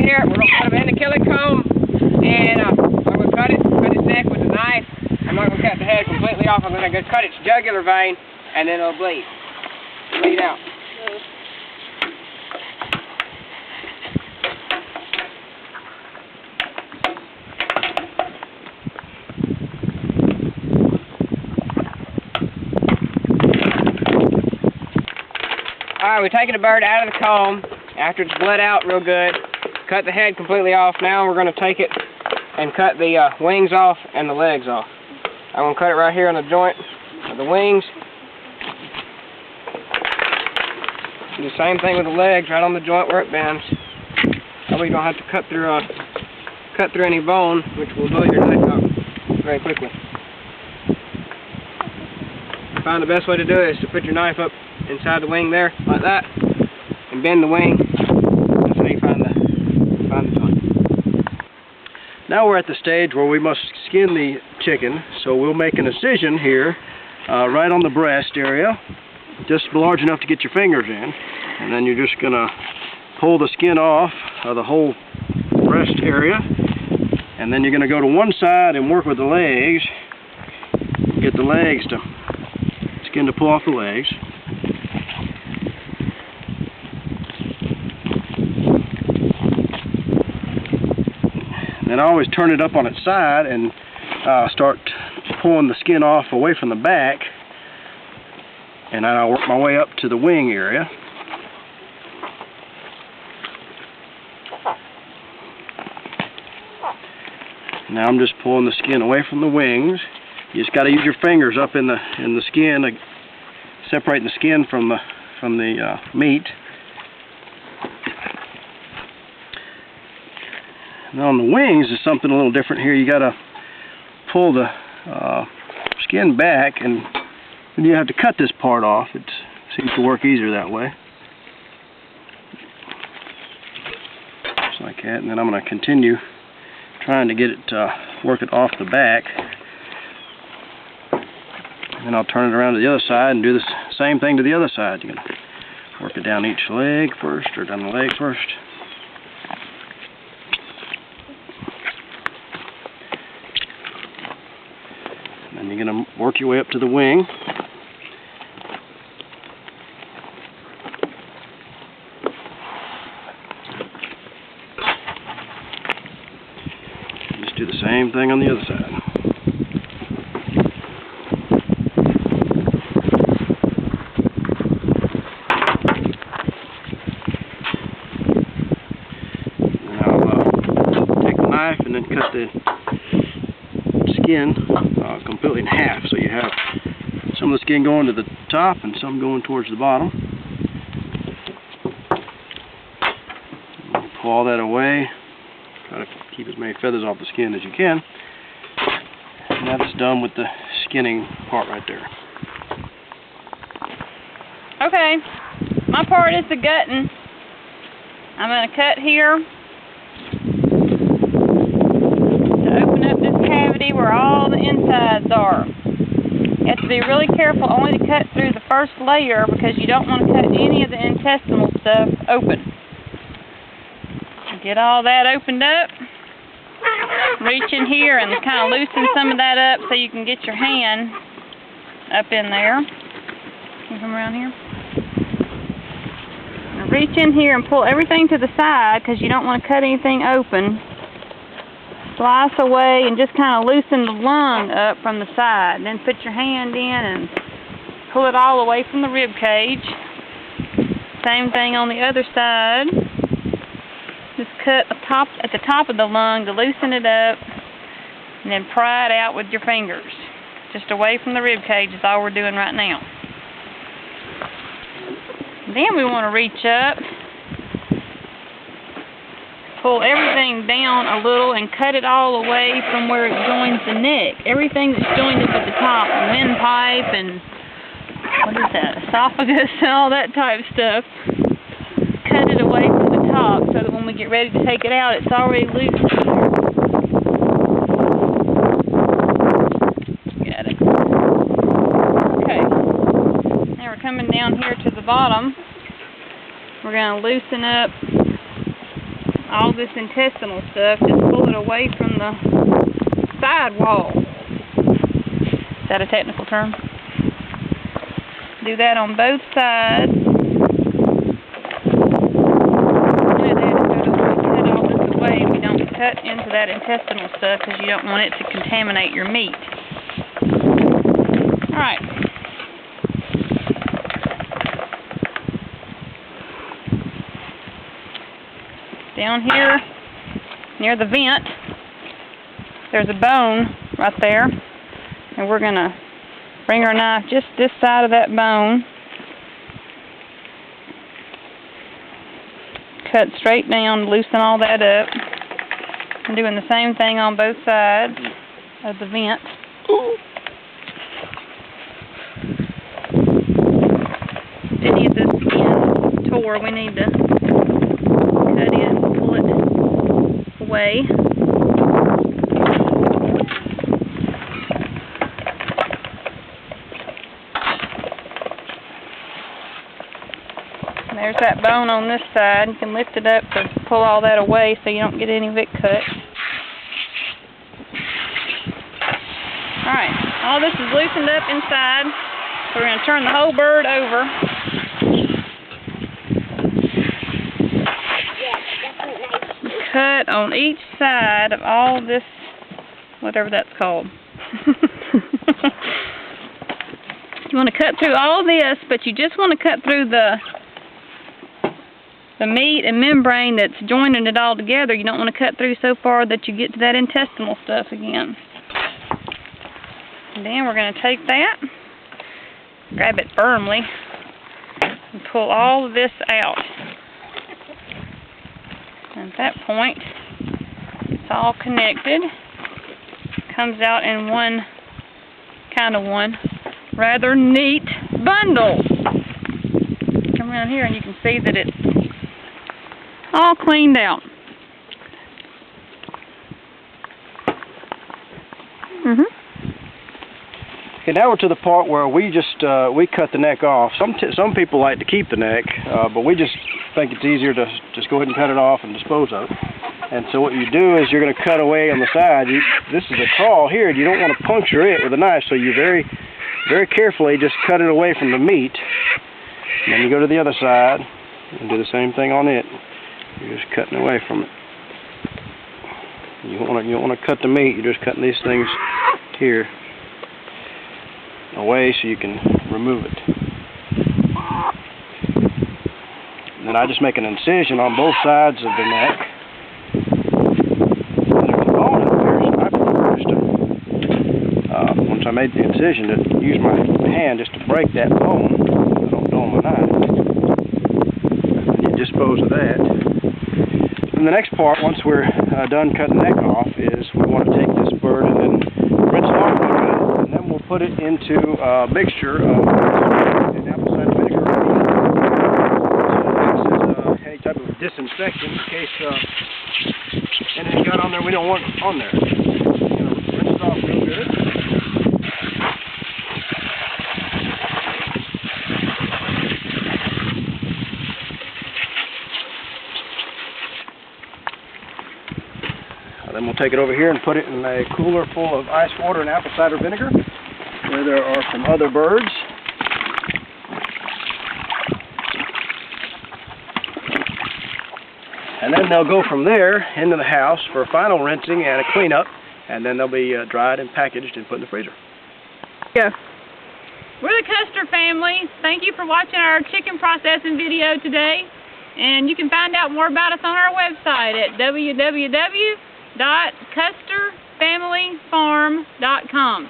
here. We're going to put him in the killing comb, and I'm going to cut its neck with a knife. I'm not going to cut the head completely off. I'm going to cut its jugular vein, and then it'll bleed out. Alright, we're taking the bird out of the comb after it's bled out real good. Cut the head completely off. Now we're going to take it and cut the wings off and the legs off. I'm going to cut it right here on the joint of the wings. Do the same thing with the legs, right on the joint where it bends. That way you don't have to cut through any bone, which will blow your knife out very quickly. I find the best way to do it is to put your knife up inside the wing there, like that, and bend the wing. That's how you find the joint. Now we're at the stage where we must skin the chicken, so we'll make an incision here, right on the breast area, just large enough to get your fingers in, and then you're just going to pull the skin off of the whole breast area, and then you're going to go to one side and work with the legs, get the legs to, skin to pull off the legs. Then I always turn it up on its side and start pulling the skin off away from the back, and then I'll work my way up to the wing area. Now I'm just pulling the skin away from the wings. You just got to use your fingers up in the skin, separating the skin from the meat. Now on the wings is something a little different here. You got to pull the skin back, and then you have to cut this part off. It seems to work easier that way. Just like that, and then I'm going to continue trying to get it work it off the back. And then I'll turn it around to the other side and do the same thing to the other side. You're going to work it down each leg first, or down the leg first. And then you're going to work your way up to the wing. Just do the same thing on the other side. And then cut the skin completely in half, so you have some of the skin going to the top and some going towards the bottom. Pull all that away. Try to keep as many feathers off the skin as you can. And that's done with the skinning part right there. Okay, my part is the gutting. I'm going to cut here where all the insides are. You have to be really careful only to cut through the first layer, because you don't want to cut any of the intestinal stuff open. Get all that opened up. Reach in here and kind of loosen some of that up so you can get your hand up in there. Can you come around here? Now reach in here and pull everything to the side, because you don't want to cut anything open. Slice away and just kind of loosen the lung up from the side. Then put your hand in and pull it all away from the rib cage. Same thing on the other side. Just cut at the top of the lung to loosen it up, and then pry it out with your fingers. Just away from the rib cage is all we're doing right now. Then we want to reach up, pull everything down a little and cut it all away from where it joins the neck. Everything that's joined up at the top, windpipe and what is that, esophagus and all that type of stuff. Cut it away from the top so that when we get ready to take it out, it's already loose. Got it. Okay. Now we're coming down here to the bottom. We're going to loosen up all this intestinal stuff, just pull it away from the side wall. Is that a technical term? Do that on both sides. We don't cut into that intestinal stuff because you don't want it to contaminate your meat. Alright. Down here, near the vent, there's a bone right there. And we're going to bring our knife just this side of that bone. Cut straight down, loosen all that up. I'm doing the same thing on both sides of the vent. Any of this skin tore, we need to cut it and pull it away. There's that bone on this side. You can lift it up to pull all that away so you don't get any of it cut. Alright, all this is loosened up inside. So we're going to turn the whole bird over. Cut on each side of all this, whatever that's called. You want to cut through all this, but you just want to cut through the meat and membrane that's joining it all together. You don't want to cut through so far that you get to that intestinal stuff again. And then we're going to take that, grab it firmly, and pull all of this out. And at that point, it's all connected. Comes out in one rather neat bundle. Come around here and you can see that it's all cleaned out. Okay, now we're to the part where we just we cut the neck off. Some people like to keep the neck, but we just think it's easier to just go ahead and cut it off and dispose of it. And so what you do is you're going to cut away on the side. This is a claw here, and you don't want to puncture it with a knife, so you very, very carefully just cut it away from the meat. And then you go to the other side and do the same thing on it. You're just cutting away from it. You don't want to cut the meat. You're just cutting these things here away so you can remove it. And then I just make an incision on both sides of the neck. And there's a bone up there, so I prefer just to, once I made the incision, to use my hand just to break that bone. I don't dull my knife. And you dispose of that. And the next part, once we're done cutting the neck off, is we want to take this bird and then rinse it off real good, and then we'll put it into a mixture of apple cider vinegar. So this is any type of disinfectant in case anything got on there we don't want on there. Rinse it off real good. Then we'll take it over here and put it in a cooler full of ice water and apple cider vinegar, where there are some other birds. And then they'll go from there into the house for a final rinsing and a cleanup, and then they'll be dried and packaged and put in the freezer. Yeah. We're the Custer family. Thank you for watching our chicken processing video today. And you can find out more about us on our website at www.custerfamilyfarm.com.